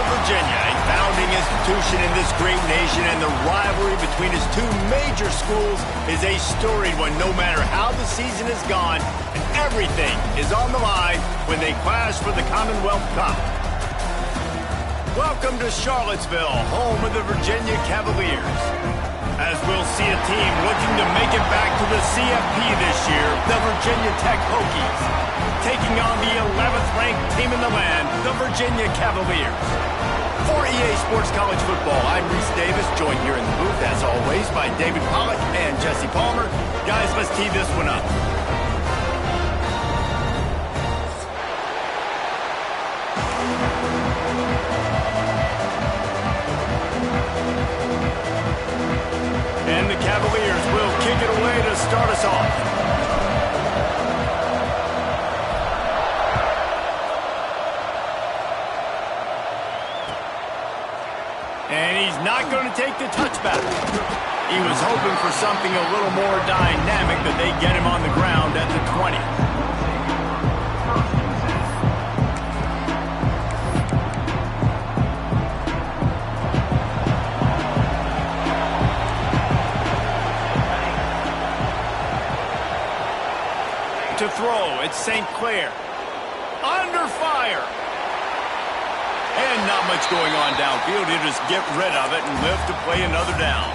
of Virginia, a founding institution in this great nation, and the rivalry between its two major schools is a storied one no matter how the season has gone, and everything is on the line when they clash for the Commonwealth Cup. Welcome to Charlottesville, home of the Virginia Cavaliers. As we'll see a team looking to make it back to the CFP this year, the Virginia Tech Hokies, taking on the 11th-ranked team in the land, the Virginia Cavaliers. For EA Sports College Football, I'm Reese Davis, joined here in the booth, as always, by David Pollack and Jesse Palmer. Guys, let's tee this one up. And the Cavaliers will kick it away to start us off. And he's not going to take the touchback. He was hoping for something a little more dynamic, but they get him on the ground at the 20. To throw, it's St. Clair. Under fire. And not much going on downfield. He'll just get rid of it and live to play another down.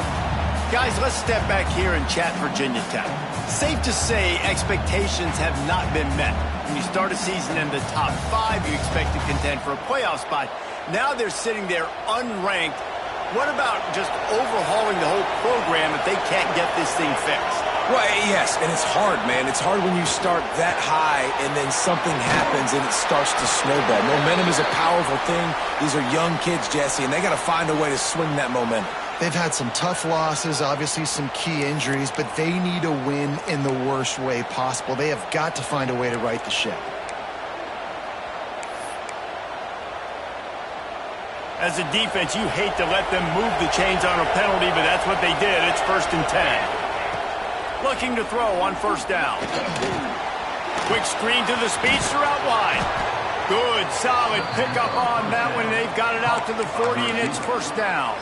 Guys, let's step back here and chat Virginia Tech. Safe to say expectations have not been met. When you start a season in the top 5, you expect to contend for a playoff spot. Now they're sitting there unranked. What about just overhauling the whole program if they can't get this thing fixed? Well, yes, and it's hard, man. It's hard when you start that high and then something happens and it starts to snowball. Momentum is a powerful thing. These are young kids, Jesse, and they got to find a way to swing that momentum. They've had some tough losses, obviously some key injuries, but they need a win in the worst way possible. They have got to find a way to right the ship. As a defense, you hate to let them move the chains on a penalty, but that's what they did. It's 1st and 10. Looking to throw on 1st down. Quick screen to the speedster out wide. Good, solid pickup on that one. They've got it out to the 40, and it's 1st down.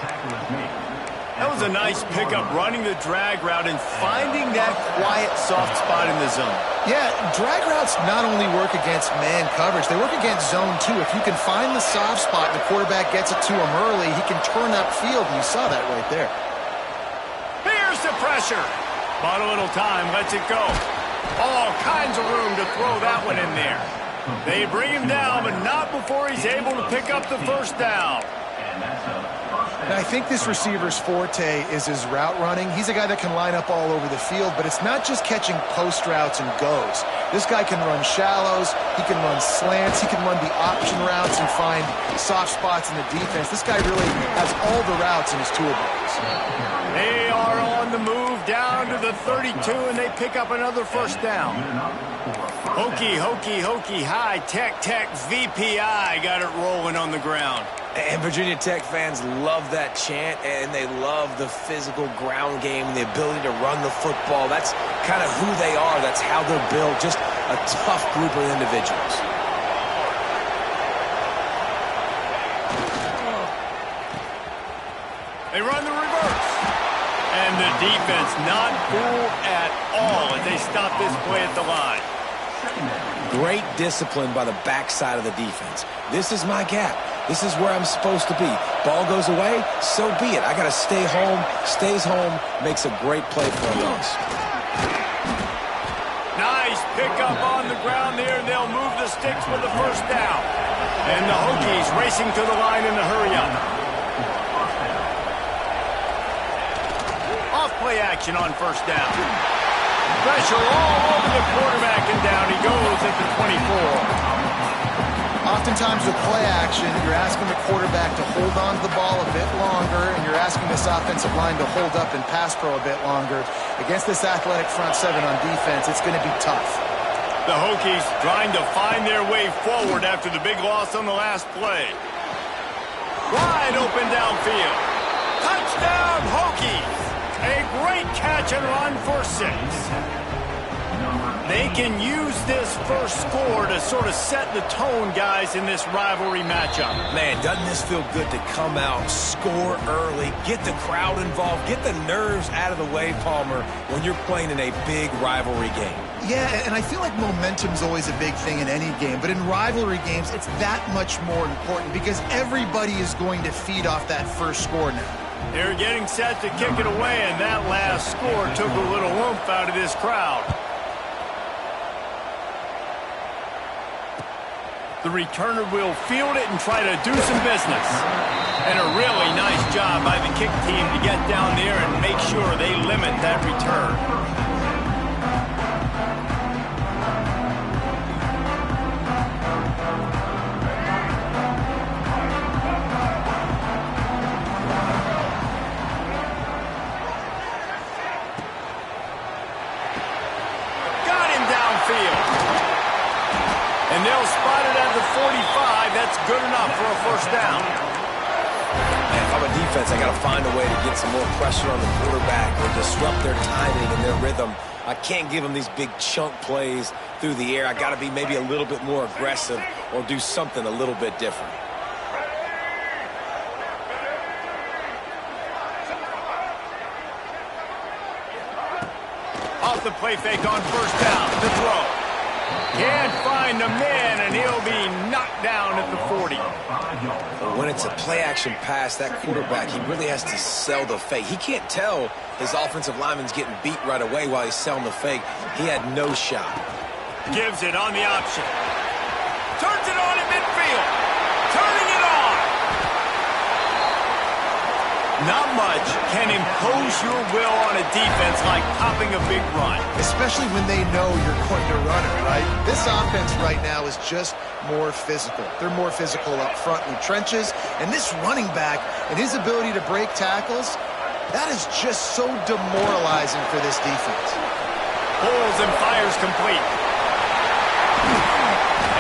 That was a nice pickup, running the drag route and finding that quiet, soft spot in the zone. Yeah, drag routes not only work against man coverage, they work against zone too. If you can find the soft spot and the quarterback gets it to him early, he can turn that field, and you saw that right there. Here's the pressure. Bought a little time, lets it go. All kinds of room to throw that one in there. They bring him down, but not before he's able to pick up the 1st down. And I think this receiver's forte is his route running. He's a guy that can line up all over the field, but it's not just catching post routes and goes. This guy can run shallows, he can run slants, he can run the option routes and find soft spots in the defense. This guy really has all the routes in his toolbox. They are on the move down to the 32, and they pick up another 1st down. Hokie, Hokie, Hokie, high, Tech, Tech, VPI got it rolling on the ground. And Virginia Tech fans love that chant, and they love the physical ground game and the ability to run the football. That's kind of who they are. That's how they're built. Just a tough group of individuals. They run the reverse. And the defense not fooled at all as they stop this play at the line. Great discipline by the backside of the defense. This is my gap. This is where I'm supposed to be. Ball goes away, so be it. I got to stay home. Stays home, makes a great play for a loss. Nice pickup on the ground there. They'll move the sticks for the 1st down. And the Hokies racing to the line in the hurry-up. Off-play action on 1st down. Pressure all over the quarterback, and down he goes at the 24. Oftentimes with play action, you're asking the quarterback to hold on to the ball a bit longer, and you're asking this offensive line to hold up and pass pro a bit longer. Against this athletic front 7 on defense, it's going to be tough. The Hokies trying to find their way forward after the big loss on the last play. Wide open downfield. Touchdown, Hokies! A great catch and run for 6. They can use this first score to sort of set the tone, guys, in this rivalry matchup. Man, doesn't this feel good to come out, score early, get the crowd involved, get the nerves out of the way, Palmer, when you're playing in a big rivalry game. Yeah, and I feel like momentum's always a big thing in any game, but in rivalry games, it's that much more important because everybody is going to feed off that first score now. They're getting set to kick it away, and that last score took a little oomph out of this crowd. The returner will field it and try to do some business. And a really nice job by the kick team to get down there and make sure they limit that return. Got him downfield. And they'll spot it at the 45. That's good enough for a first down. Man, if I'm a defense, I got to find a way to get some more pressure on the quarterback or disrupt their timing and their rhythm. I can't give them these big chunk plays through the air. I got to be maybe a little bit more aggressive or do something a little bit different. Off the play fake on first down. The throw. Can't find the man, and he'll be knocked down at the 40. When it's a play-action pass, that quarterback, he really has to sell the fake. He can't tell his offensive lineman's getting beat right away while he's selling the fake. He had no shot. Gives it on the option. Turns it on in midfield. Turning it on. Not much can impose your will on a defense like popping a big run. Especially when they know you're going to run it, right? This offense right now is just more physical. They're more physical up front in the trenches. And this running back and his ability to break tackles, that is just so demoralizing for this defense. Pulls and fires complete.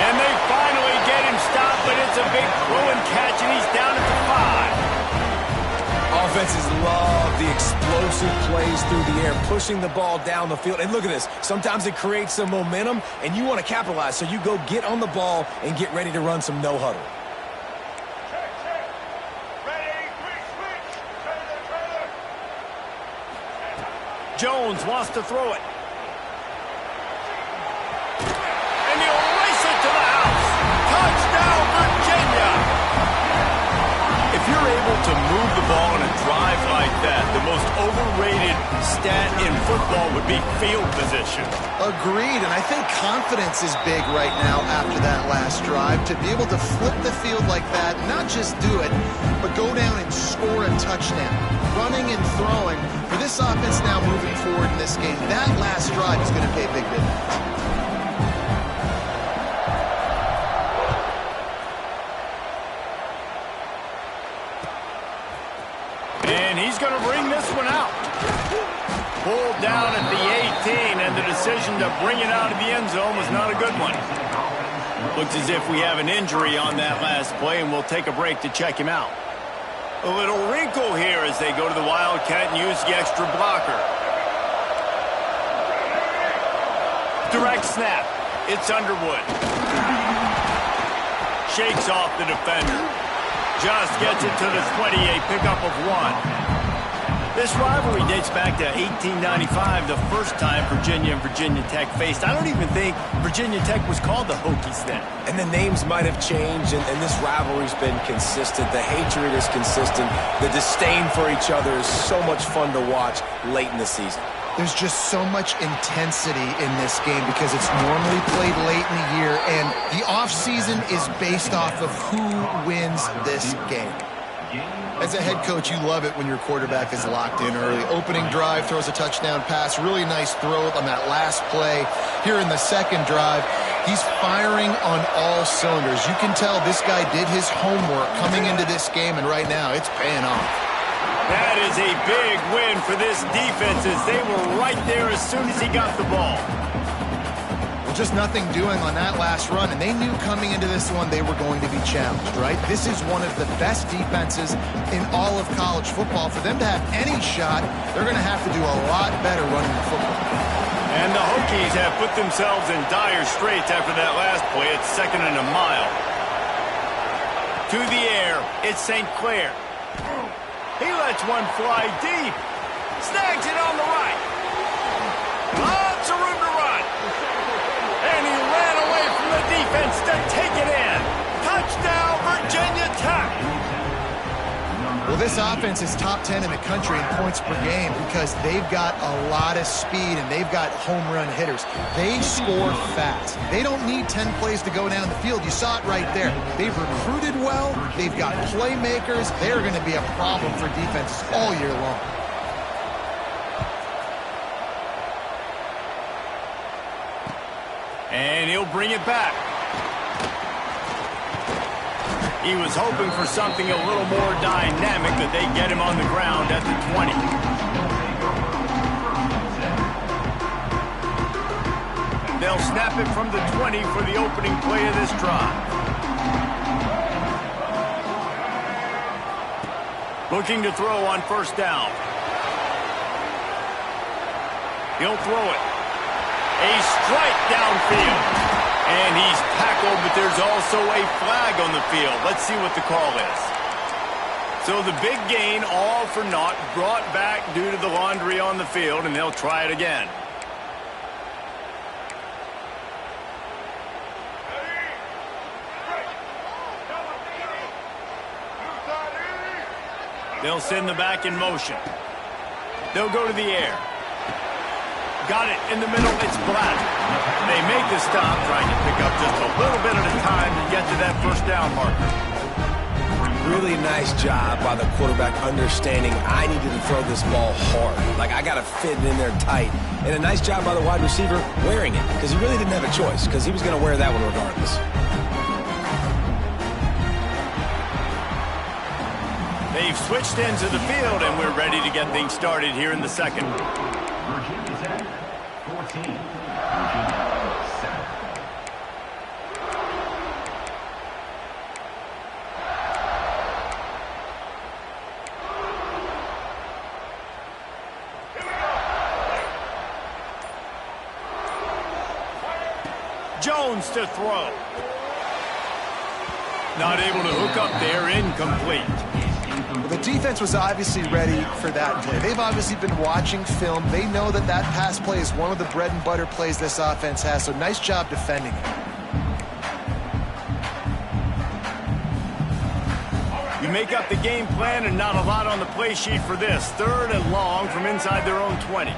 And they finally get him stopped, but it's a big throw and catch, and he's down at the 5. Offenses love the explosive plays through the air, pushing the ball down the field. And look at this. Sometimes it creates some momentum, and you want to capitalize. So you go get on the ball and get ready to run some no-huddle. Jones wants to throw it. And he'll race it to the house. Touchdown, Virginia! If you're able to move the ball in a drive like that, the most overrated stat in football would be field position. Agreed, and I think confidence is big right now after that last drive. To be able to flip the field like that, not just do it, but go down and score a touchdown. Running and throwing. For this offense now moving forward in this game, that last drive is going to pay big dividends. And he's going to bring this one out. Pulled down at the 18, and the decision to bring it out of the end zone was not a good one. Looks as if we have an injury on that last play, and we'll take a break to check him out. A little wrinkle here as they go to the Wildcat and use the extra blocker. Direct snap. It's Underwood. Shakes off the defender. Just gets it to the 20, a pickup of 1. This rivalry dates back to 1895, the first time Virginia and Virginia Tech faced. I don't even think Virginia Tech was called the Hokies then. And the names might have changed, and this rivalry's been consistent. The hatred is consistent. The disdain for each other is so much fun to watch late in the season. There's just so much intensity in this game because it's normally played late in the year, and the offseason is based off of who wins this game. As a head coach, you love it when your quarterback is locked in early. Opening drive, throws a touchdown pass, really nice throw on that last play. Here in the second drive, he's firing on all cylinders. You can tell this guy did his homework coming into this game, and right now it's paying off. That is a big win for this defense as they were right there as soon as he got the ball. Well, just nothing doing on that last run, and they knew coming into this one they were going to be challenged, right? This is one of the best defenses in all of college football. For them to have any shot, they're going to have to do a lot better running the football. And the Hokies have put themselves in dire straits after that last play. It's 2nd and a mile. To the air, it's St. Clair. He lets one fly deep. Snags it on the right. Lots of room to run. And he ran away from the defense to take it in. Touchdown, Virginia Tech. Well, this offense is top 10 in the country in points per game because they've got a lot of speed and they've got home run hitters. They score fast. They don't need 10 plays to go down the field. You saw it right there. They've recruited well. They've got playmakers. They're going to be a problem for defenses all year long. And he'll bring it back. He was hoping for something a little more dynamic, that they get him on the ground at the 20. They'll snap it from the 20 for the opening play of this drive. Looking to throw on 1st down. He'll throw it. A strike downfield. And he's tackled, but there's also a flag on the field. Let's see what the call is. So the big gain, all for naught, brought back due to the laundry on the field, and they'll try it again. They'll send the back in motion. They'll go to the air. Got it in the middle. It's Black. They make the stop, trying to pick up just a little bit at a time to get to that 1st down marker. Really nice job by the quarterback understanding I needed to throw this ball hard. Like, I got to fit it in there tight. And a nice job by the wide receiver wearing it, because he really didn't have a choice, because he was going to wear that one regardless. They've switched into the field, and we're ready to get things started here in the 2nd. Virginia Tech, 14. Virginia 7. Jones to throw. Not able to hook up there, incomplete. Well, the defense was obviously ready for that play. They've obviously been watching film. They know that that pass play is one of the bread and butter plays this offense has, so nice job defending it. You make up the game plan and not a lot on the play sheet for this. 3rd and long from inside their own 20.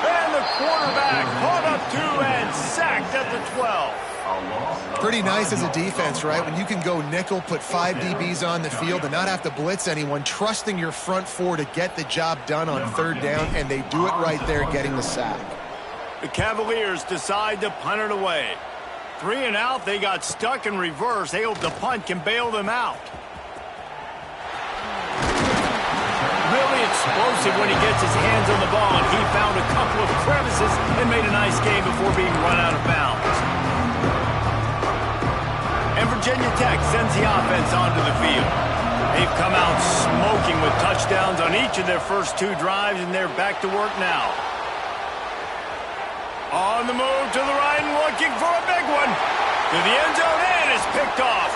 And the quarterback caught up to and sacked at the 12. Pretty nice as a defense, right? When you can go nickel, put 5 DBs on the field and not have to blitz anyone, trusting your front 4 to get the job done on 3rd down, and they do it right there, getting the sack. The Cavaliers decide to punt it away. 3 and out, they got stuck in reverse. They hope the punt can bail them out. Really explosive when he gets his hands on the ball, and he found a couple of crevices and made a nice game before being run out of bounds. And Virginia Tech sends the offense onto the field. They've come out smoking with touchdowns on each of their first 2 drives, and they're back to work now. On the move to the right and looking for a big one. To the end zone, and is picked off.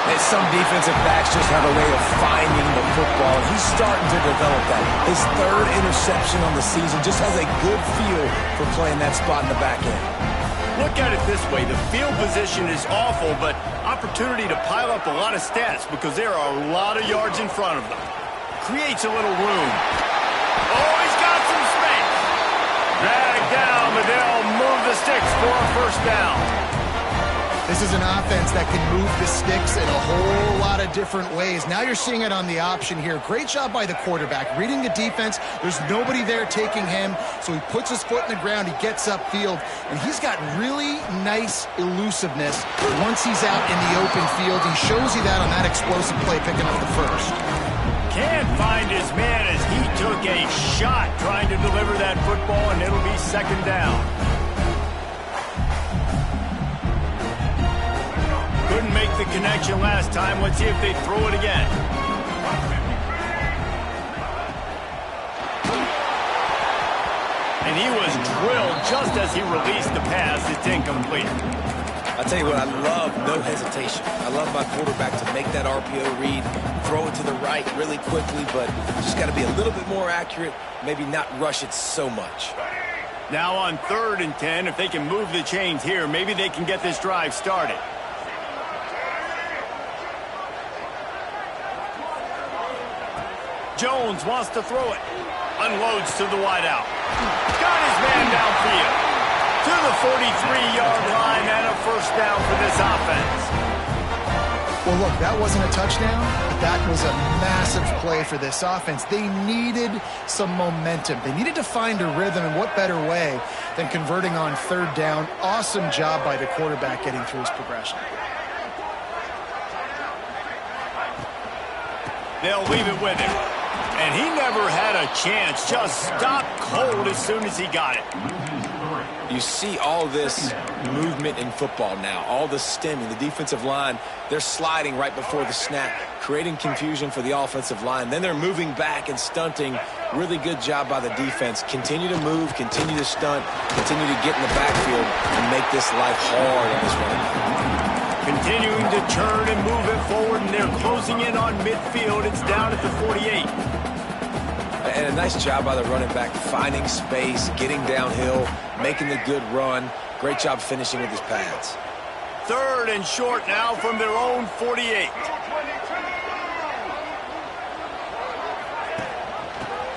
And some defensive backs just have a way of finding the football. He's starting to develop that. His 3rd interception on the season just has a good feel for playing that spot in the back end. Look at it this way. The field position is awful, but opportunity to pile up a lot of stats because there are a lot of yards in front of them. Creates a little room. Oh, he's got some space. Dragged down, but they'll move the sticks for a 1st down. This is an offense that can move the sticks in a whole lot of different ways. Now you're seeing it on the option here. Great job by the quarterback. Reading the defense, there's nobody there taking him, so he puts his foot in the ground, he gets upfield, and he's got really nice elusiveness once he's out in the open field. He shows you that on that explosive play, picking up the 1st. Can't find his man as he took a shot trying to deliver that football, and it'll be 2nd down. Couldn't make the connection last time. Let's see if they throw it again. And he was drilled just as he released the pass. It's incomplete. I'll tell you what, I love no hesitation. I love my quarterback to make that RPO read, throw it to the right really quickly, but just got to be a little bit more accurate, maybe not rush it so much. Now on 3rd and 10, if they can move the chains here, maybe they can get this drive started. Jones wants to throw it. Unloads to the wideout. Got his man downfield. To the 43-yard line and a first down for this offense. Well, look, that wasn't a touchdown, but that was a massive play for this offense. They needed some momentum. They needed to find a rhythm, and what better way than converting on 3rd down. Awesome job by the quarterback getting through his progression. They'll leave it with him. And he never had a chance. Just stopped cold as soon as he got it. You see all this movement in football now, all the stemming, the defensive line, they're sliding right before the snap, creating confusion for the offensive line. Then they're moving back and stunting. Really good job by the defense. Continue to move, continue to stunt, continue to get in the backfield and make this life hard on this running back. Continuing to turn and move it forward, and they're closing in on midfield. It's down at the 48. And a nice job by the running back, finding space, getting downhill, making the good run. Great job finishing with his pads. 3rd and short now from their own 48.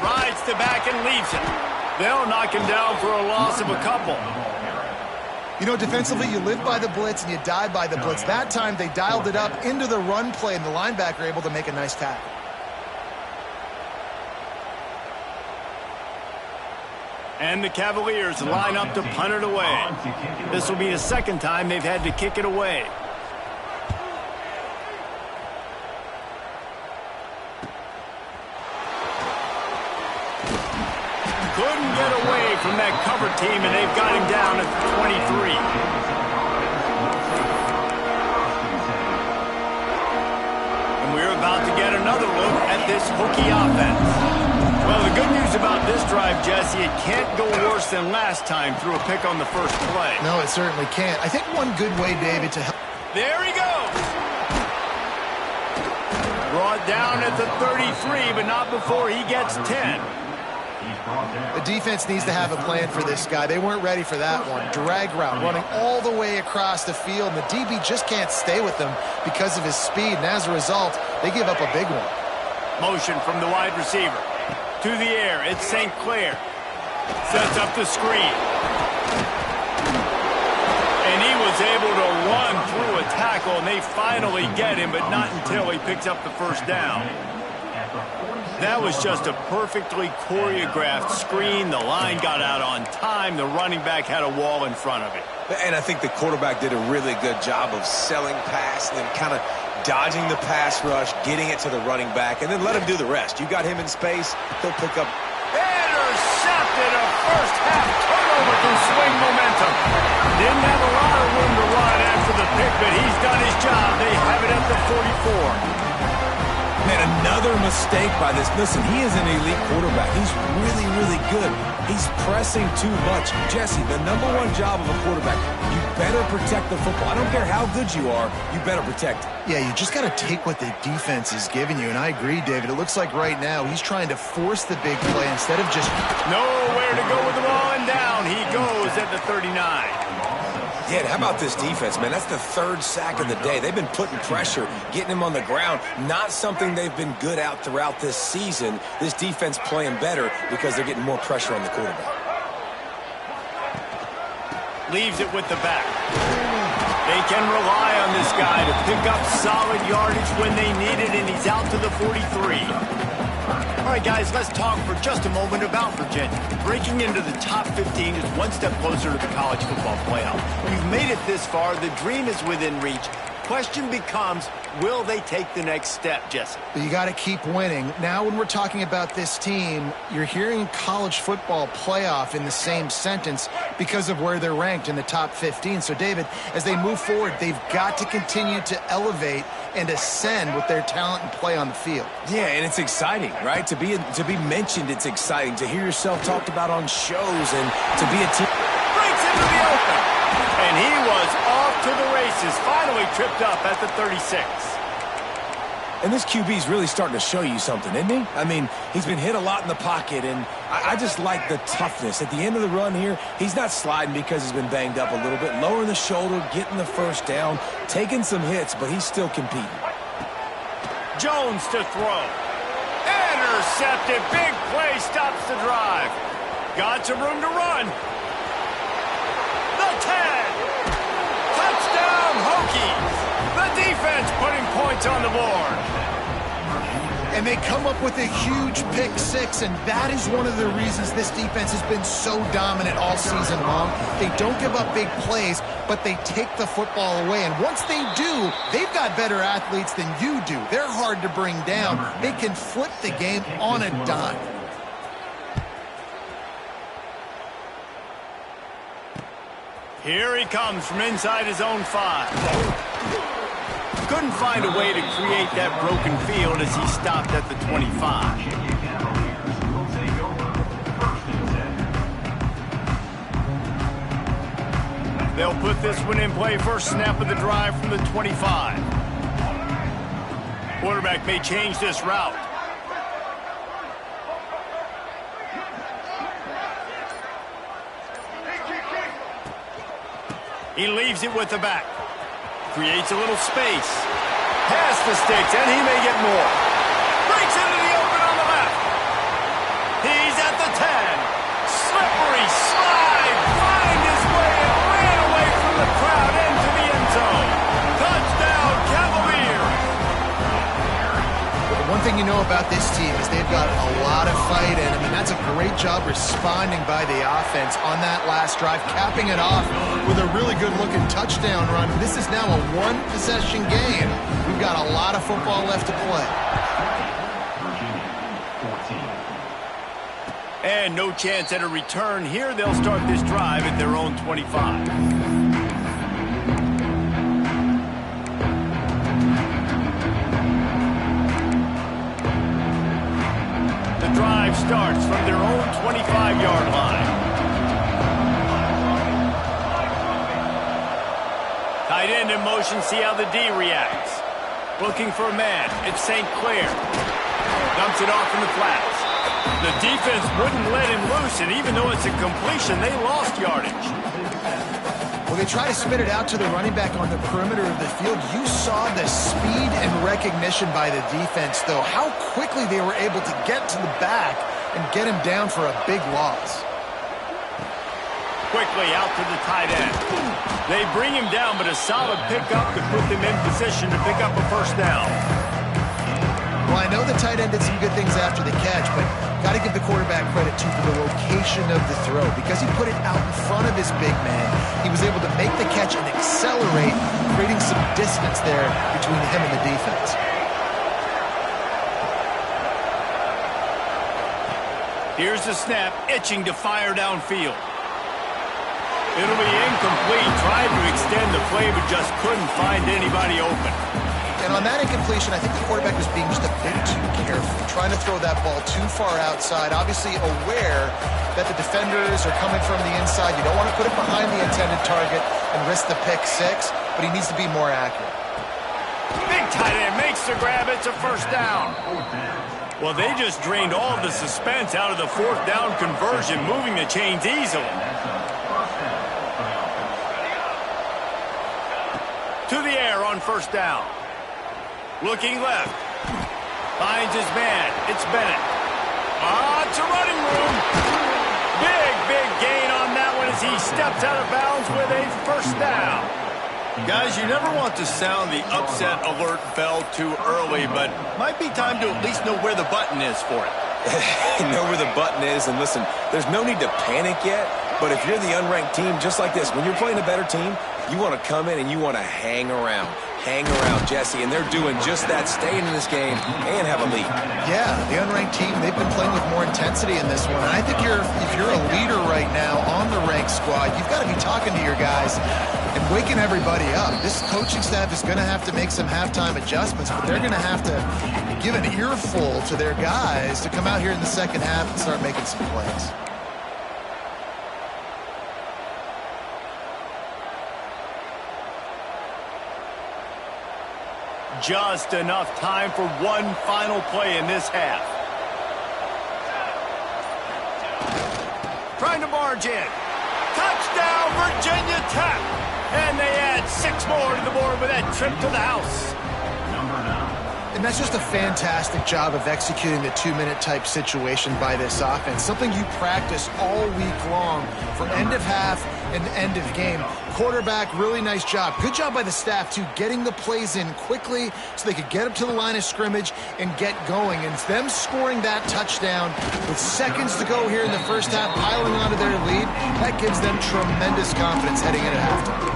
Rides to back and leaves it. They'll knock him down for a loss of a couple. You know, defensively, you live by the blitz and you die by the blitz. That time, they dialed it up into the run play, and the linebacker able to make a nice tackle. And the Cavaliers line up to punt it away. This will be the 2nd time they've had to kick it away. Couldn't get away from that cover team, and they've got him down at the 23. And we're about to get another look at this Hokie offense. Well, the good news about this drive, Jesse, it can't go worse than last time through a pick on the first play. No, it certainly can't. I think one good way, David, to help. There he goes. Brought down at the 33, but not before he gets 10. The defense needs to have a plan for this guy. They weren't ready for that one. Drag route, running all the way across the field, and the DB just can't stay with them because of his speed, and as a result, they give up a big one. Motion from the wide receiver. To the air, it's St. Clair. Sets up the screen. And he was able to run through a tackle, and they finally get him, but not until he picks up the first down. That was just a perfectly choreographed screen. The line got out on time. The running back had a wall in front of it. And I think the quarterback did a really good job of selling pass and then kind of dodging the pass rush, getting it to the running back, and then let him do the rest. You got him in space, he'll pick up. Intercepted. A first half turnover can swing momentum. Didn't have a lot of room to run after the pick, but he's done his job. They have it at the 44. Man, another mistake by this. Listen, he is an elite quarterback. He's really, really good. He's pressing too much. Jesse, the #1 job of a quarterback, you better protect the football. I don't care how good you are, you better protect it. Yeah, you just got to take what the defense is giving you, and I agree, David. It looks like right now he's trying to force the big play instead of just... Nowhere to go with the ball, and down he goes at the 39. Yeah, how about this defense, man? That's the 3rd sack of the day. They've been putting pressure, getting him on the ground. Not something they've been good at throughout this season. This defense playing better because they're getting more pressure on the quarterback. Leaves it with the back. They can rely on this guy to pick up solid yardage when they need it, and he's out to the 43. All right, guys, let's talk for just a moment about Virginia. Breaking into the top 15 is one step closer to the college football playoff. We've made it this far. The dream is within reach. question becomes, will they take the next step, Jesse? But you got to keep winning. Now when we're talking about this team, you're hearing college football playoff in the same sentence because of where they're ranked in the top 15. So, David, as they move forward, they've got to continue to elevate and ascend with their talent and play on the field. Yeah, and it's exciting, right? To be mentioned, it's exciting. To hear yourself talked about on shows and to be a team. Breaks into the open. And he was off to the races, finally tripped up at the 36. And this QB's really starting to show you something, isn't he? I mean, he's been hit a lot in the pocket, and I just like the toughness. At the end of the run here, he's not sliding because he's been banged up a little bit. Lowering the shoulder, getting the first down, taking some hits, but he's still competing. Jones to throw. Intercepted. Big play stops the drive. Got some room to run. The 10. Touchdown, Hokies. The defense putting points on the board. And they come up with a huge pick six, and that is one of the reasons this defense has been so dominant all season long. They don't give up big plays, but they take the football away. And once they do, they've got better athletes than you do. They're hard to bring down. They can flip the game on a dime. Here he comes from inside his own 5. Couldn't find a way to create that broken field as he stopped at the 25. They'll put this one in play first snap of the drive from the 25. Quarterback may change this route. He leaves it with the back. Creates a little space. Past the sticks, and he may get more. Breaks into the open on the left. He's at the 10. Slippery slide. Find his way and ran away from the crowd into the end zone. Touchdown, Cavaliers. One thing you know about this team is they've got a lot of fight in them, and that's a great job responding by the offense on that last drive, capping it off with a really good-looking touchdown run. This is now a one-possession game. We've got a lot of football left to play. And no chance at a return here. They'll start this drive at their own 25. Drive starts from their own 25-yard line. Tight end in motion, see how the D reacts. Looking for a man, it's St. Clair. Dumps it off in the flats. The defense wouldn't let him loose, and even though it's a completion, they lost yardage. Well, they try to spit it out to the running back on the perimeter of the field. You saw the speed and recognition by the defense, though. How quickly they were able to get to the back and get him down for a big loss. Quickly out to the tight end. They bring him down, but a solid pickup to put them in position to pick up a first down. Well, I know the tight end did some good things after the catch, but got to give the quarterback credit, too, for the location of the throw. Because he put it out in front of his big man, he was able to make the catch and accelerate, creating some distance there between him and the defense. Here's the snap, itching to fire downfield. It'll be incomplete. Tried to extend the play, but just couldn't find anybody open. And on that incompletion, I think the quarterback was being just a bit too careful, trying to throw that ball too far outside, obviously aware that the defenders are coming from the inside. You don't want to put it behind the intended target and risk the pick six, but he needs to be more accurate. Big tight end makes the grab. It's a first down. Well, they just drained all of the suspense out of the fourth down conversion, moving the chains easily. To the air on first down. Looking left. Finds his man. It's Bennett. It's a running room. Big gain on that one as he steps out of bounds with a first down. Guys, you never want to sound the upset alert bell too early, but might be time to at least know where the button is for it. Know where the button is, and listen, there's no need to panic yet, but if you're the unranked team, just like this, when you're playing a better team, you want to come in and you want to hang around. hang around Jesse, and they're doing just that, staying in this game and have a lead. Yeah, the unranked team, they've been playing with more intensity in this one. And I think if you're a leader right now on the ranked squad, you've got to be talking to your guys and waking everybody up. This coaching staff is going to have to make some halftime adjustments, but they're going to have to give an earful to their guys to come out here in the second half and start making some plays. Just enough time for one final play in this half. Trying to barge in. Touchdown, Virginia Tech. And they add 6 more to the board with that trip to the house. And that's just a fantastic job of executing the 2-minute type situation by this offense. Something you practice all week long for end of half and end of game. Quarterback, really nice job. Good job by the staff, too, getting the plays in quickly so they could get up to the line of scrimmage and get going. And it's them scoring that touchdown with seconds to go here in the first half, piling onto their lead. That gives them tremendous confidence heading into halftime.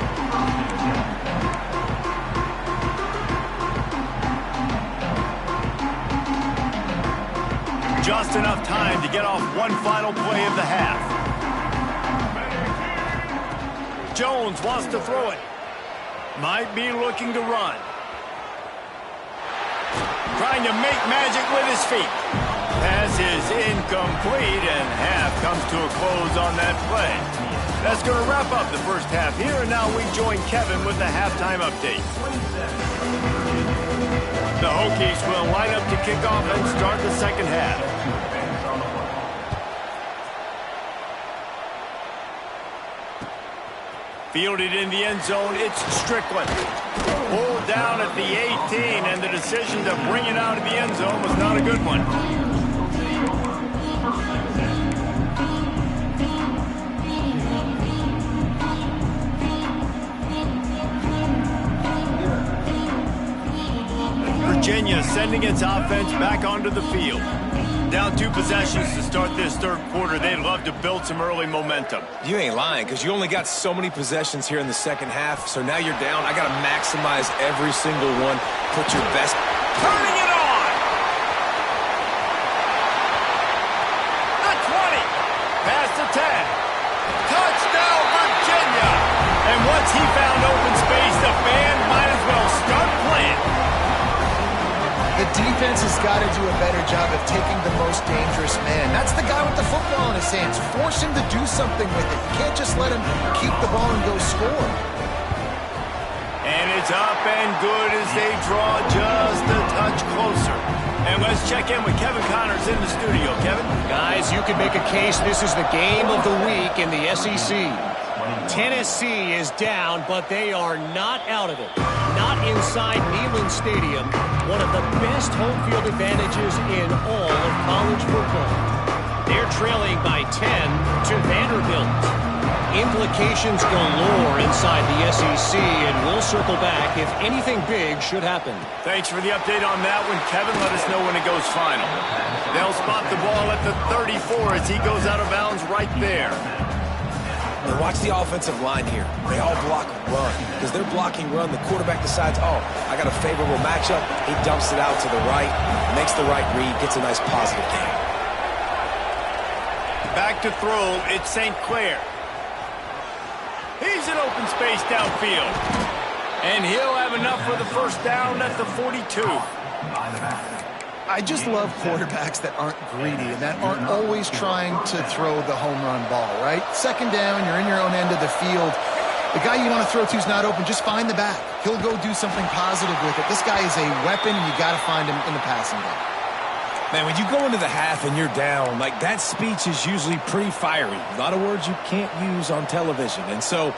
Just enough time to get off one final play of the half. Jones wants to throw it. Might be looking to run. Trying to make magic with his feet. Pass is incomplete, and half comes to a close on that play. That's going to wrap up the first half here, and now we join Kevin with the halftime update. The Hokies will line up to kick off and start the second half. Fielded in the end zone, it's Strickland. Pulled down at the 18, and the decision to bring it out of the end zone was not a good one. Virginia sending its offense back onto the field. Down 2 possessions to start this third quarter. They'd love to build some early momentum. You ain't lying, because you only got so many possessions here in the second half, so now you're down. I got to maximize every single one. Put your best. Turning it on! The 20. Past the 10. Touchdown, Virginia! And once he found open space, the band might as well start playing. The defense has got to do a better job of taking the most dangerous man. That's the guy with the football in his hands. Force him to do something with it. You can't just let him keep the ball and go score. And it's up and good as they draw just a touch closer. And let's check in with Kevin Connors in the studio. Kevin? Guys, you can make a case this is the game of the week in the SEC. Tennessee is down, but they are not out of it. Not inside Neyland Stadium, one of the best home field advantages in all of college football. They're trailing by 10 to Vanderbilt. Implications galore inside the SEC, and we'll circle back if anything big should happen. Thanks for the update on that one, Kevin. Let us know when it goes final. They'll spot the ball at the 34 as he goes out of bounds right there. And watch the offensive line here. They all block run. Because they're blocking run, the quarterback decides, oh, I got a favorable matchup. He dumps it out to the right, makes the right read, gets a nice positive gain. Back to throw, it's St. Clair. He's in open space downfield. And he'll have enough for the first down at the 42. I just love quarterbacks that aren't greedy and that aren't always trying to throw the home run ball, right? Second down, you're in your own end of the field. The guy you want to throw to is not open. Just find the back. He'll go do something positive with it. This guy is a weapon, and you got to find him in the passing game. Man, when you go into the half and you're down, like that speech is usually pretty fiery. A lot of words you can't use on television. And so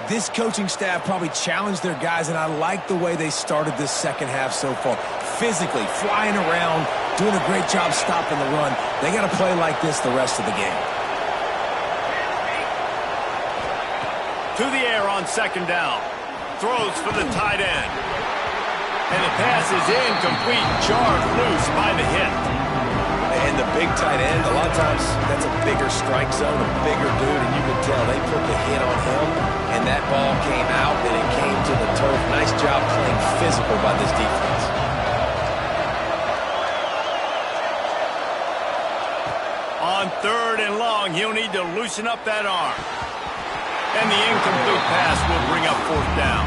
this coaching staff probably challenged their guys, and I like the way they started this second half so far. Physically, flying around, doing a great job stopping the run. They got to play like this the rest of the game. To the air on second down. Throws for the tight end. And the pass is incomplete, jarred loose by the hit. And the big tight end, a lot of times that's a bigger strike zone, a bigger dude, and you can tell they put the hit on him, and that ball came out, and it came to the turf. Nice job playing physical by this defense. On 3rd and long, he'll need to loosen up that arm. And the incomplete pass will bring up 4th down.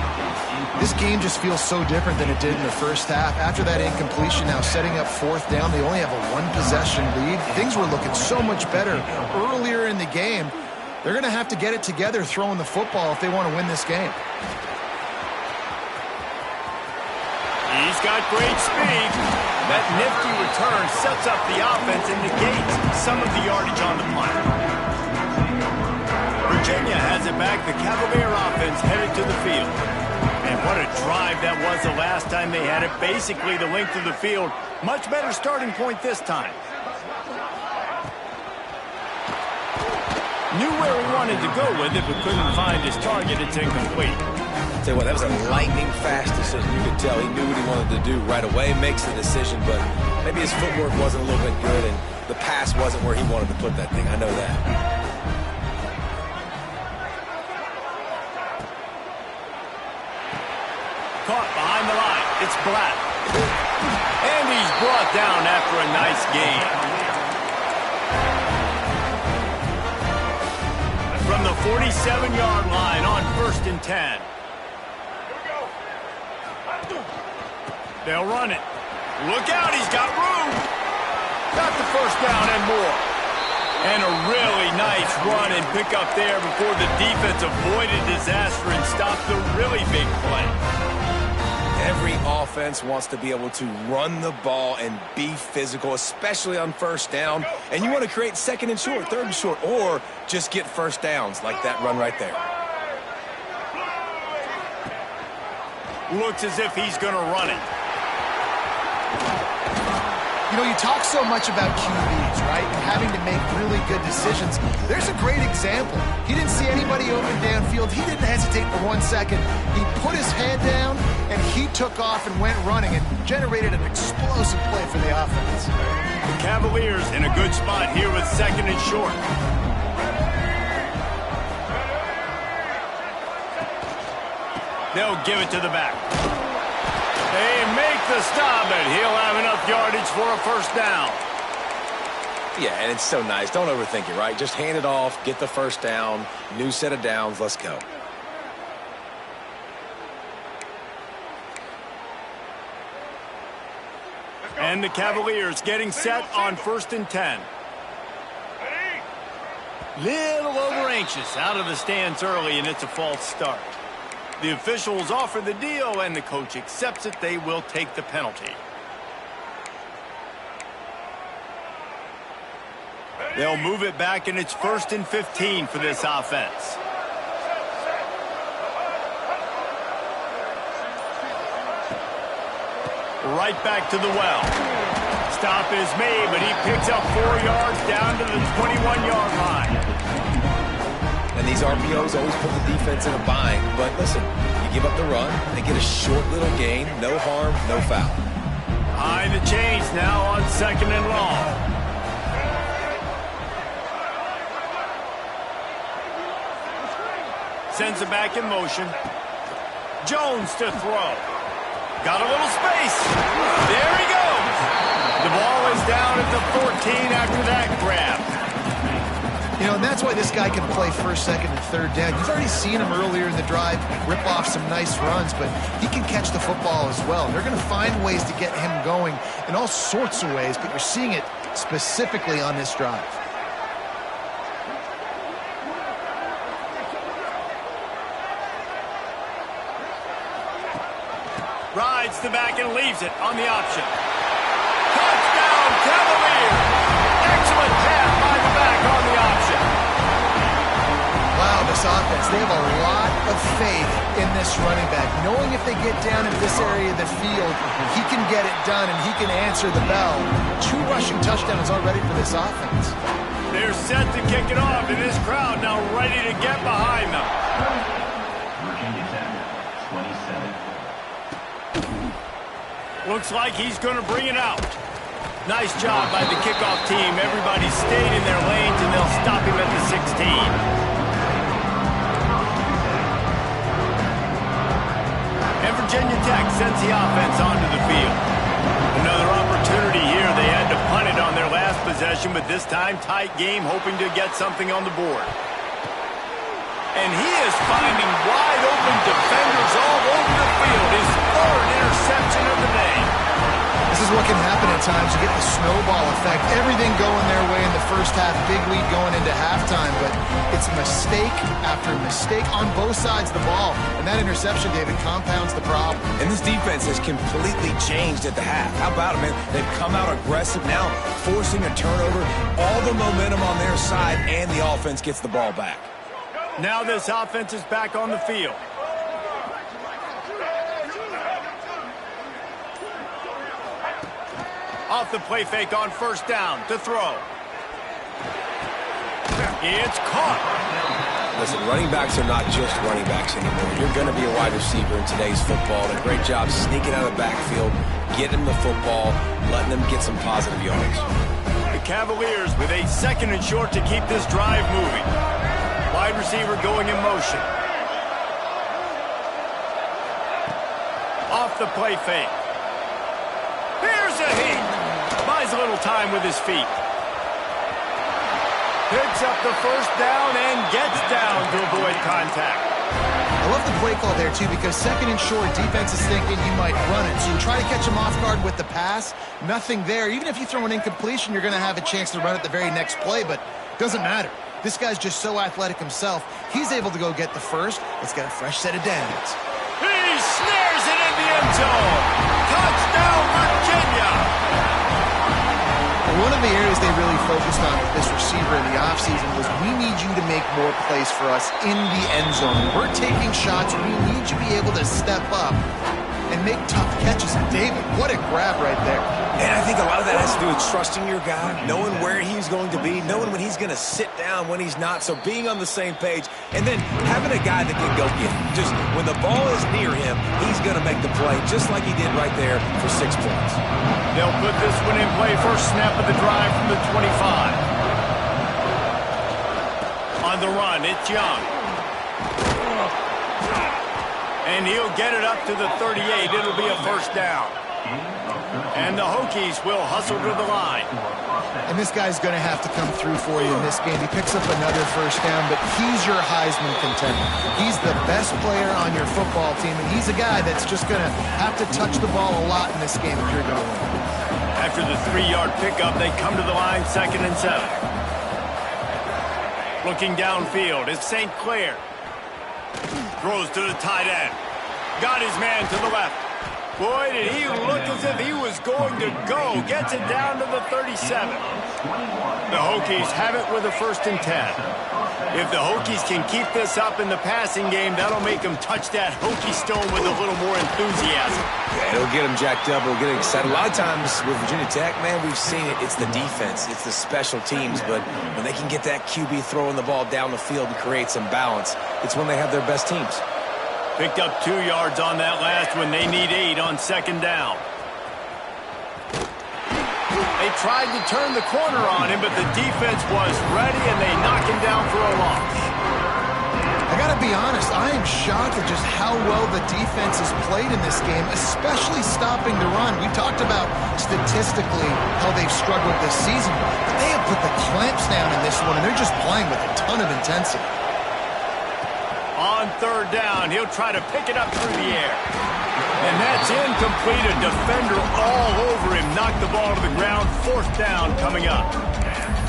This game just feels so different than it did in the first half. After that incompletion, now setting up 4th down, they only have a 1-possession lead. Things were looking so much better earlier in the game. They're going to have to get it together throwing the football if they want to win this game. He's got great speed. That nifty return sets up the offense and negates some of the yardage on the punt. Virginia has it back. The Cavalier offense headed to the field. And what a drive that was the last time they had it. Basically the length of the field. Much better starting point this time. Knew where he wanted to go with it, but couldn't find his target. It's incomplete. Tell you what, that was a lightning-fast decision. You could tell he knew what he wanted to do right away, makes the decision, but maybe his footwork wasn't a little bit good, and the pass wasn't where he wanted to put that thing. I know that. Caught behind the line. It's Black. And he's brought down after a nice gain. From the 47-yard line on 1st and 10. They'll run it. Look out, he's got room. Got the 1st down and more. And a really nice run and pick up there before the defense avoided disaster and stopped the really big play. Every offense wants to be able to run the ball and be physical, especially on 1st down. And you want to create 2nd and short, 3rd and short, or just get 1st downs like that run right there. Looks as if he's going to run it. You know, you talk so much about QBs, right? And having to make really good decisions. There's a great example. He didn't see anybody open downfield. He didn't hesitate for 1 second. He put his head down, and he took off and went running and generated an explosive play for the offense. The Cavaliers in a good spot here with 2nd and short. They'll give it to the back. They make the stop, and he'll have enough yardage for a 1st down. Yeah, and it's so nice. Don't overthink it, right? Just hand it off, get the 1st down, new set of downs, let's go. And the Cavaliers getting set on 1st and 10. Little over anxious out of the stands early, and it's a false start. The officials offer the deal, and the coach accepts it. They will take the penalty. They'll move it back, and it's 1st and 15 for this offense. Right back to the well. Stop is made, but he picks up 4 yards down to the 21-yard line. And these RPOs always put the defense in a bind. But listen, you give up the run, they get a short little gain, no harm, no foul. Behind the chains now on 2nd and long. Sends it back in motion. Jones to throw. Got a little space. There he goes. The ball is down at the 14 after that grab. You know, and that's why this guy can play 1st, 2nd, and 3rd down. You've already seen him earlier in the drive rip off some nice runs, but he can catch the football as well. They're going to find ways to get him going in all sorts of ways, but you're seeing it specifically on this drive. Rides the back and leaves it on the option. Touchdown, Cavaliers! Excellent pass by the back on the option. Wow, this offense, they have a lot of faith in this running back. Knowing if they get down in this area of the field, he can get it done and he can answer the bell. 2 rushing touchdowns already for this offense. They're set to kick it off, and this crowd now ready to get behind them. Virginia Tech, 27. Looks like he's going to bring it out. Nice job by the kickoff team. Everybody stayed in their lanes, and they'll stop him at the 16. And Virginia Tech sends the offense onto the field. Another opportunity here. They had to punt it on their last possession, but this time tight game, hoping to get something on the board. And he is finding wide open defenders all over the field. His third interception of the day. This is what can happen at times. You get the snowball effect. Everything going their way in the first half. Big lead going into halftime. But it's mistake after mistake on both sides of the ball. And that interception, David, compounds the problem. And this defense has completely changed at the half. How about it, man? They've come out aggressive now, forcing a turnover. All the momentum on their side, and the offense gets the ball back. Now this offense is back on the field. Off the play fake on first down to throw. It's caught. Listen, running backs are not just running backs anymore. You're going to be a wide receiver in today's football. And a great job sneaking out of the backfield, getting the football, letting them get some positive yards. The Cavaliers with a 2nd and short to keep this drive moving. Wide receiver going in motion. Off the play fake. Here's a heat. Buys a little time with his feet. Picks up the first down and gets down to avoid contact. I love the play call there, too, because 2nd and short, defense is thinking you might run it. So you try to catch him off guard with the pass. Nothing there. Even if you throw an incompletion, you're going to have a chance to run it the very next play, but it doesn't matter. This guy's just so athletic himself. He's able to go get the first. Let's get a fresh set of downs. He snares it in the end zone. Touchdown, Virginia. One of the areas they really focused on with this receiver in the offseason was we need you to make more plays for us in the end zone. We're taking shots. We need you to be able to step up and make tough catches. And David, what a grab right there. And I think a lot of that has to do with trusting your guy, knowing where he's going to be, knowing when he's going to sit down, when he's not. So being on the same page, and then having a guy that can go get it. Just when the ball is near him, he's going to make the play, just like he did right there for 6 points. They'll put this one in play. First snap of the drive from the 25. On the run, it's Young. And he'll get it up to the 38. It'll be a first down. And the Hokies will hustle to the line. And this guy's going to have to come through for you in this game. He picks up another first down, but he's your Heisman contender. He's the best player on your football team, and he's a guy that's just going to have to touch the ball a lot in this game if you're going to win. After the 3-yard pickup, they come to the line, 2nd and 7. Looking downfield, it's St. Clair. Throws to the tight end. Got his man to the left. Boy, did he look as if he was going to go. Gets it down to the 37. The Hokies have it with a 1st and 10. If the Hokies can keep this up in the passing game, that'll make them touch that Hokie stone with a little more enthusiasm. Yeah, it'll get them jacked up. It'll get them excited. A lot of times with Virginia Tech, man, we've seen it. It's the defense. It's the special teams. But when they can get that QB throwing the ball down the field and create some balance, it's when they have their best teams. Picked up 2 yards on that last one. They need 8 on 2nd down. They tried to turn the corner on him, but the defense was ready, and they knock him down for a loss. I got to be honest, I am shocked at just how well the defense has played in this game, especially stopping the run. We talked about statistically how they've struggled this season, but they have put the clamps down in this one, and they're just playing with a ton of intensity. On 3rd down, he'll try to pick it up through the air. And that's incomplete. A defender all over him. Knocked the ball to the ground. 4th down coming up.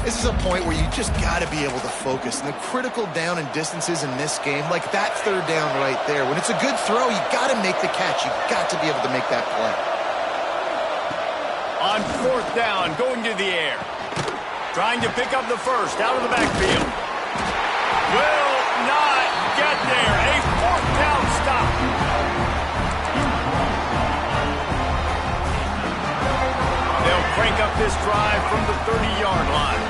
This is a point where you just got to be able to focus. And the critical down and distances in this game, like that 3rd down right there. When it's a good throw, you got to make the catch. You got to be able to make that play. On 4th down, going to the air. Trying to pick up the first out of the backfield. Will not get there. A 4th down stop. They'll crank up this drive from the 30-yard line.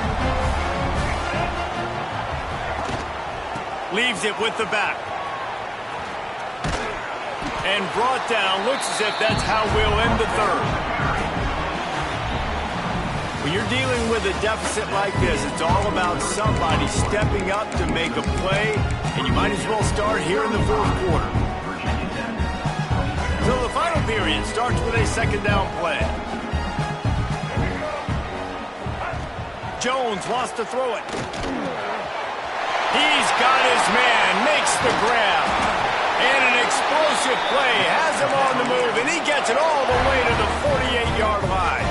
Leaves it with the back. And brought down. Looks as if that's how we'll end the 3rd. dealing with a deficit like this, it's all about somebody stepping up to make a play, and you might as well start here in the fourth quarter. So the final period starts with a second down play. Jones wants to throw it. He's got his man, makes the grab. And an explosive play has him on the move, and he gets it all the way to the 48-yard line.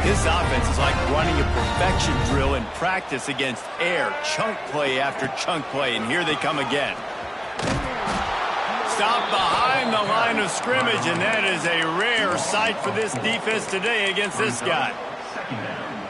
This offense is like running a perfection drill in practice against air, chunk play after chunk play, and here they come again. Stop behind the line of scrimmage, and that is a rare sight for this defense today against this guy.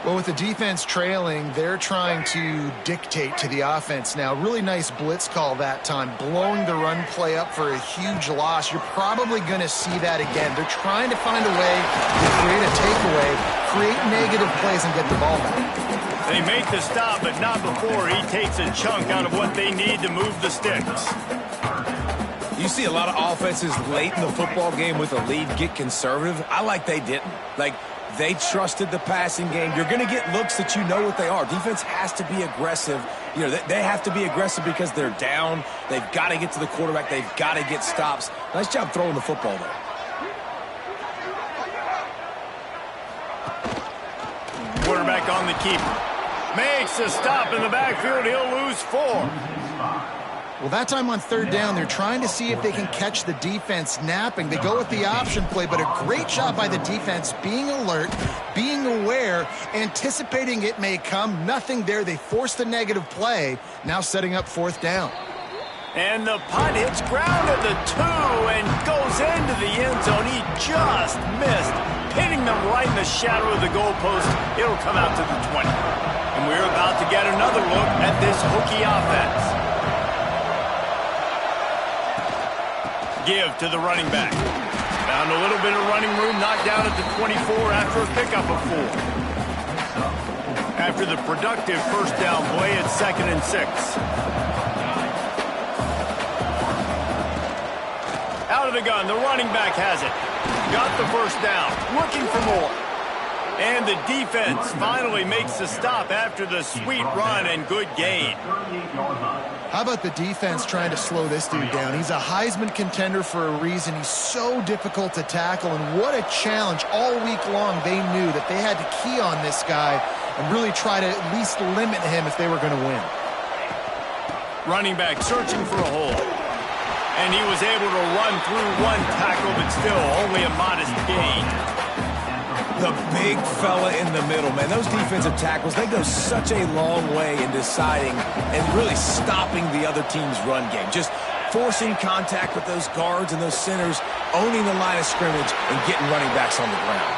Well, with the defense trailing, they're trying to dictate to the offense now. Really nice blitz call that time, blowing the run play up for a huge loss. You're probably going to see that again. They're trying to find a way to create a takeaway, create negative plays, and get the ball back. They make the stop, but not before he takes a chunk out of what they need to move the sticks. You see a lot of offenses late in the football game with a lead get conservative. I like they didn't. They trusted the passing game. You're going to get looks that you know what they are. Defense has to be aggressive. You know, they have to be aggressive because they're down. They've got to get to the quarterback. They've got to get stops. Nice job throwing the football there. Quarterback on the keeper. Makes a stop in the backfield. He'll lose 4. Well, that time on third down, they're trying to see if they can catch the defense napping. They go with the option play, but a great job by the defense being alert, being aware, anticipating it may come. Nothing there. They forced a negative play, now setting up fourth down. And the punt hits ground at the 2 and goes into the end zone. He just missed, hitting them right in the shadow of the goalpost. It'll come out to the 20. And we're about to get another look at this Hokie offense. Give to the running back. Found a little bit of running room, knocked down at the 24 after a pickup of 4. After the productive first down play, it's 2nd and 6. Out of the gun, the running back has it. Got the first down, looking for more. And the defense finally makes the stop after the sweet run and good gain. How about the defense trying to slow this dude down? He's a Heisman contender for a reason. He's so difficult to tackle, and what a challenge. All week long, they knew that they had to key on this guy and really try to at least limit him if they were going to win. Running back searching for a hole. And he was able to run through one tackle, but still only a modest gain. The big fella in the middle, man. Those defensive tackles, they go such a long way in deciding and really stopping the other team's run game. Just forcing contact with those guards and those centers, owning the line of scrimmage, and getting running backs on the ground.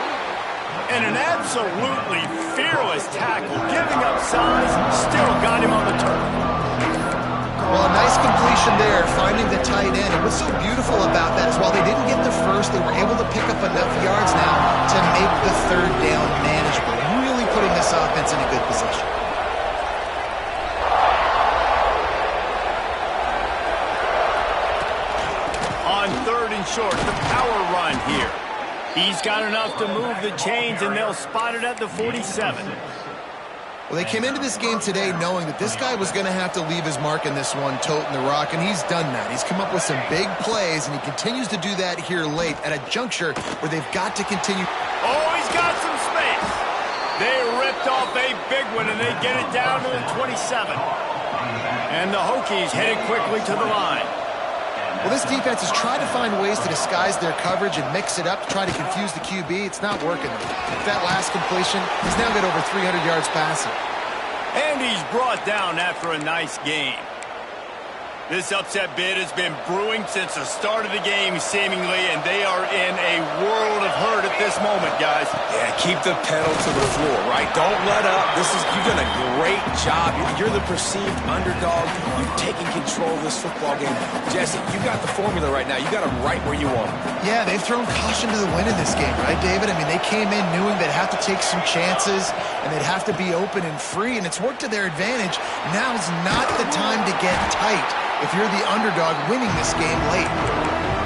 And an absolutely fearless tackle, giving up size, still got him on the turf. Well, a nice completion there, finding the tight end. And what's so beautiful about that is while they didn't get the first, they were able to pick up enough yards now to make the third down manageable, really putting this offense in a good position. On 3rd and short, the power run here. He's got enough to move the chains, and they'll spot it at the 47. Well, they came into this game today knowing that this guy was going to have to leave his mark in this one, toting the rock, and he's done that. He's come up with some big plays, and he continues to do that here late at a juncture where they've got to continue. Oh, he's got some space. They ripped off a big one, and they get it down to the 27. And the Hokies headed quickly to the line. Well, this defense has tried to find ways to disguise their coverage and mix it up to try to confuse the QB. It's not working. With that last completion, he's now got over 300 yards passing. And he's brought down after a nice game. This upset bid has been brewing since the start of the game, seemingly, and they are in a world of hurt at this moment, guys. Yeah, keep the pedal to the floor, right? Don't let up. You've done a great job. You're the perceived underdog. You've taken control of this football game. Jesse, you got the formula right now. You got them right where you want them. Yeah, they've thrown caution to the wind in this game, right, David? I mean, they came in knowing they'd have to take some chances, and they'd have to be open and free, and it's worked to their advantage. Now's not the time to get tight if you're the underdog winning this game late.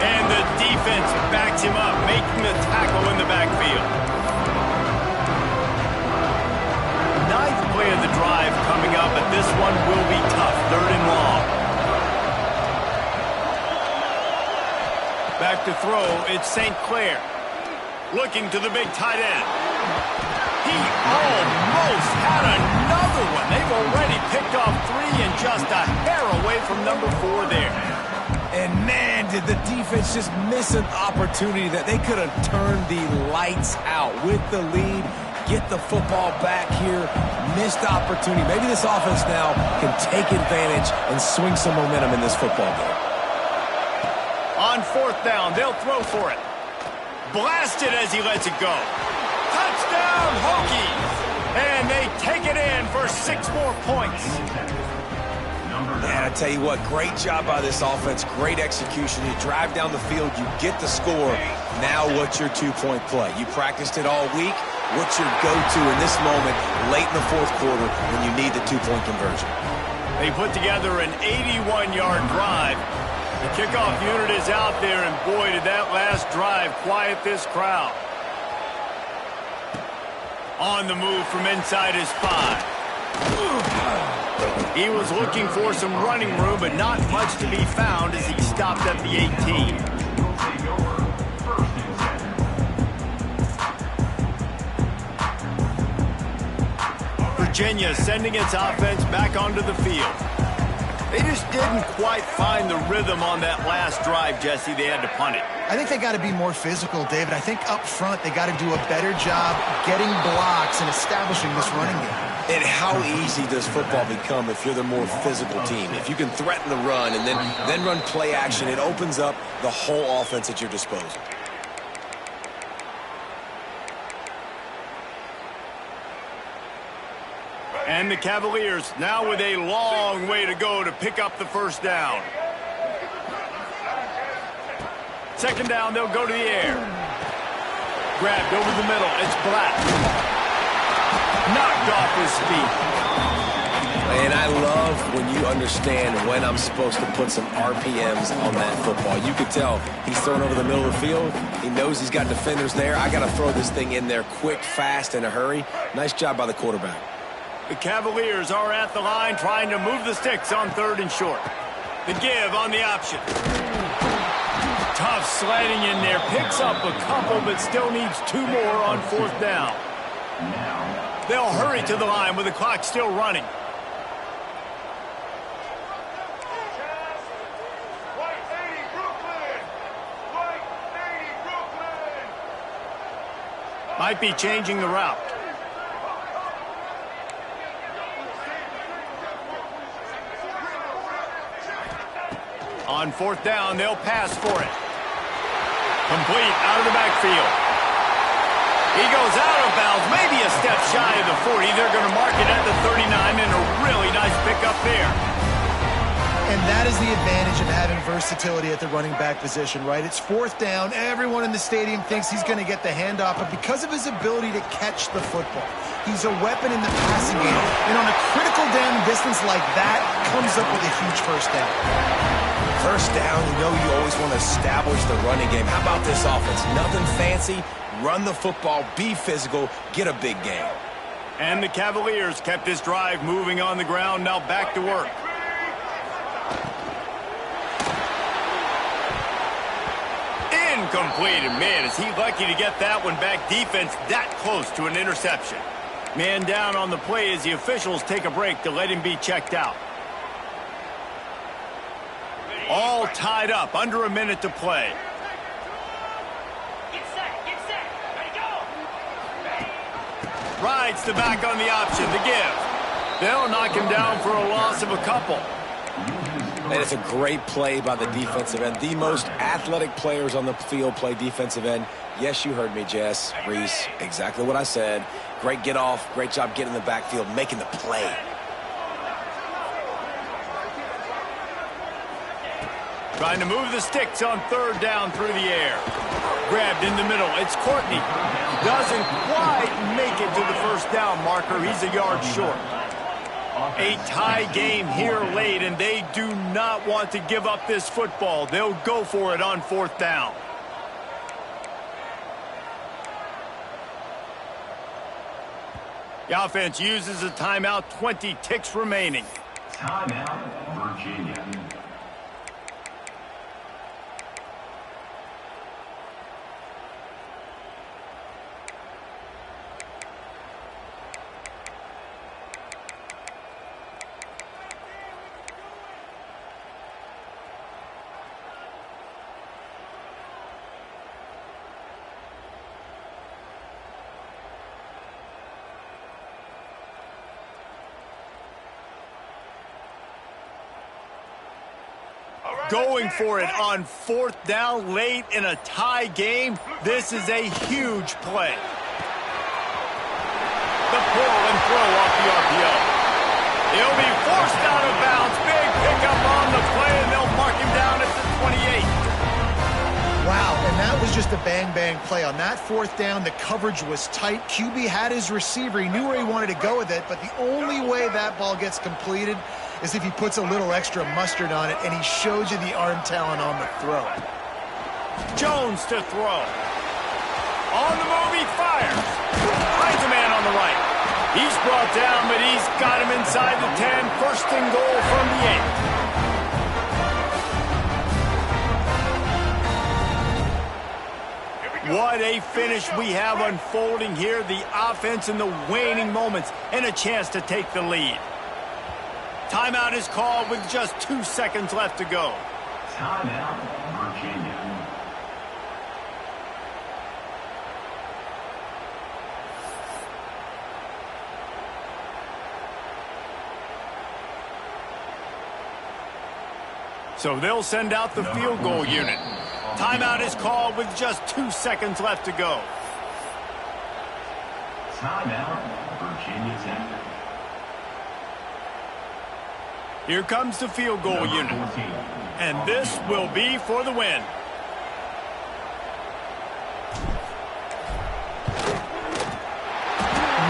And the defense backs him up, making the tackle in the backfield. back to throw. It's St. Clair. Looking to the big tight end. He almost had another one. They've already picked off 3 and just a hair away from number 4 there. And man, did the defense just miss an opportunity that they could have turned the lights out with the lead. Get the football back here. Missed opportunity. Maybe this offense now can take advantage and swing some momentum in this football game. On 4th down, they'll throw for it. Blasted as he lets it go. Touchdown, Hokies! And they take it in for 6 more points. Man, I tell you what, great job by this offense. Great execution. You drive down the field, you get the score. Now what's your 2-point play? You practiced it all week. What's your go-to in this moment late in the 4th quarter when you need the 2-point conversion? They put together an 81-yard drive. The kickoff unit is out there, and boy, did that last drive quiet this crowd. On the move from inside his 5. He was looking for some running room, but not much to be found as he stopped at the 18. Virginia sending its offense back onto the field. They just didn't quite find the rhythm on that last drive, Jesse. They had to punt it. I think they got to be more physical, David. I think up front they got to do a better job getting blocks and establishing this running game. And how easy does football become if you're the more physical team? If you can threaten the run and then run play action, it opens up the whole offense at your disposal. And the Cavaliers now with a long way to go to pick up the 1st down. 2nd down, they'll go to the air. Grabbed over the middle. It's Black. Knocked off his feet. And I love when you understand when I'm supposed to put some RPMs on that football. You could tell he's throwing over the middle of the field. He knows he's got defenders there. I got to throw this thing in there quick, fast, in a hurry. Nice job by the quarterback. The Cavaliers are at the line trying to move the sticks on 3rd and short. The give on the option. Tough sliding in there. Picks up a couple, but still needs 2 more on 4th down. They'll hurry to the line with the clock still running. Might be changing the route. On 4th down, they'll pass for it. Complete out of the backfield. He goes out of bounds, maybe a step shy of the 40. They're going to mark it at the 39, and a really nice pickup there. And that is the advantage of having versatility at the running back position, right? It's 4th down. Everyone in the stadium thinks he's going to get the handoff, but because of his ability to catch the football, he's a weapon in the passing game. And on a critical down distance like that, comes up with a huge 1st down. 1st down, you know you always want to establish the running game. How about this offense? Nothing fancy. Run the football, be physical, get a big gain. And the Cavaliers kept this drive moving on the ground. Now back to work. Incomplete. And man, is he lucky to get that one back. Defense that close to an interception. Man down on the play as the officials take a break to let him be checked out. All tied up, under a minute to play. Get set, ready, go! Rides the back on the option, the give. They'll knock him down for a loss of a couple. And it's a great play by the defensive end. The most athletic players on the field play defensive end. Yes, you heard me, Jess, Reese, exactly what I said. Great get off, great job getting in the backfield, making the play. Trying to move the sticks on 3rd down through the air. Grabbed in the middle. It's Courtney. Doesn't quite make it to the 1st down marker. He's a yard short. A tie game here late, and they do not want to give up this football. They'll go for it on 4th down. The offense uses a timeout. 20 ticks remaining. Timeout, Virginia. going for it on 4th down late in a tie game. This is a huge play. The pull and throw off the RPO. He'll be forced out of bounds. Big pickup on the play, and they'll mark him down at the 28. Wow, and that was just a bang-bang play. On that 4th down, the coverage was tight. QB had his receiver. He knew where he wanted to go with it, but the only way that ball gets completed is if he puts a little extra mustard on it, and he showed you the arm talent on the throw. Jones to throw. On the move, he fires. Finds a man on the right. He's brought down, but he's got him inside the 10. First and goal from the 8. What a finish we have unfolding here. The offense in the waning moments and a chance to take the lead. Timeout is called with just 2 seconds left to go. Timeout, Virginia. So they'll send out the field goal unit. Timeout is called with just 2 seconds left to go. Timeout, Virginia Tech. Here comes the field goal unit. And this will be for the win.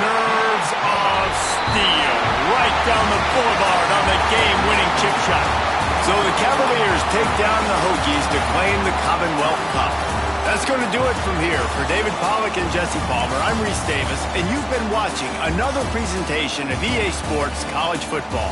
Nerves of steel. Right down the boulevard on the game-winning chip shot. So the Cavaliers take down the Hokies to claim the Commonwealth Cup. That's going to do it from here. For David Pollack and Jesse Palmer, I'm Reese Davis, and you've been watching another presentation of EA Sports College Football.